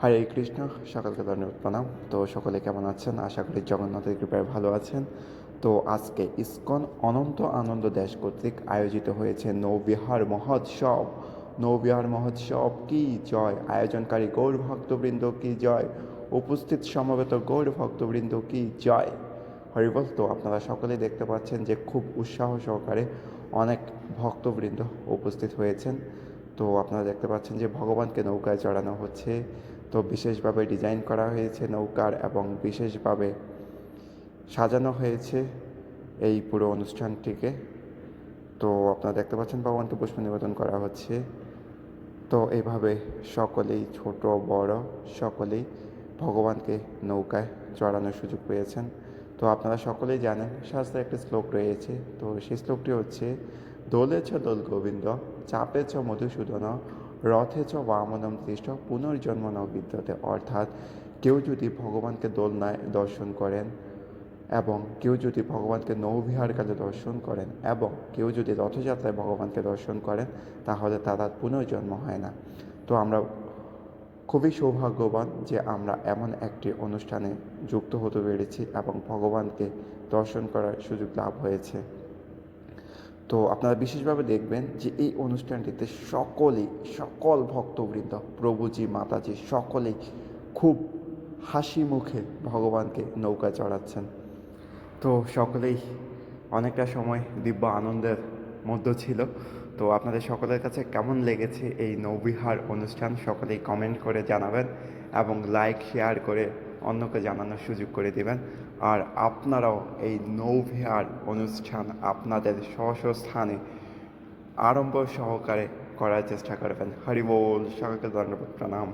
হরে কৃষ্ণ। সকলকে ধন্যবাদ, প্রণাম। তো সকলে কেমন আছেন? আশা করি জগন্নাথের কৃপায় ভালো আছেন। তো আজকে ইসকন অনন্ত আনন্দ দেশ কর্তৃক আয়োজিত হয়েছে নৌবিহার মহোৎসব। নৌবিহার মহোৎসব কি জয়! আয়োজনকারী গৌর ভক্তবৃন্দ কি জয়! উপস্থিত সমবেত গৌর ভক্তবৃন্দ কি জয়! হরিবল। তো আপনারা সকলেই দেখতে পাচ্ছেন যে খুব উৎসাহ সহকারে অনেক ভক্তবৃন্দ উপস্থিত হয়েছেন। তো আপনারা দেখতে পাচ্ছেন যে ভগবানকে নৌকায় চড়ানো হচ্ছে। তো বিশেষভাবে ডিজাইন করা হয়েছে নৌকার এবং বিশেষভাবে সাজানো হয়েছে এই পুরো অনুষ্ঠানটিকে। তো আপনারা দেখতে পাচ্ছেন ভগবানকে পুষ্প নিবেদন করা হচ্ছে। তো এইভাবে সকলেই, ছোট বড় সকলেই ভগবানকে নৌকায় চড়ানোর সুযোগ পেয়েছেন। তো আপনারা সকলেই জানেন শাস্ত্রে একটি শ্লোক রয়েছে। তো সেই শ্লোকটি হচ্ছে, দোলেছ দোল গোবিন্দ, চাপেছ মধুসূদন, রথেছ বামনম দৃষ্ট, পুনর্জন্ম ন বিদ্যতে। অর্থাৎ কেউ যদি ভগবানকে দোলনায় দর্শন করেন এবং কেউ যদি ভগবানকে নৌবিহারকালে দর্শন করেন এবং কেউ যদি রথযাত্রায় ভগবানকে দর্শন করেন, তাহলে তারা পুনর্জন্ম হয় না। তো আমরা খুবই সৌভাগ্যবান যে আমরা এমন একটি অনুষ্ঠানে যুক্ত হতে পেরেছি এবং ভগবানকে দর্শন করার সুযোগ লাভ হয়েছে। তো আপনারা বিশেষভাবে দেখবেন যে এই অনুষ্ঠানটিতে সকল ভক্তবৃন্দ, প্রভুজি মাতাজি সকলেই খুব হাসি মুখে ভগবানকে নৌকায় চড়াচ্ছেন। তো সকলেই অনেকটা সময় দিব্য আনন্দের মধ্যে ছিল। তো আপনাদের সকলের কাছে কেমন লেগেছে এই নৌবিহার অনুষ্ঠান সকলেই কমেন্ট করে জানাবেন এবং লাইক শেয়ার করে অন্যকে জানানোর সুযোগ করে দিবেন। আর আপনারাও এই নৌবিহার অনুষ্ঠান আপনাদের স্ব স্থানে আড়ম্বর সহকারে করার চেষ্টা করবেন। হরি বল। সকলকে ধন্যবাদ, প্রণাম।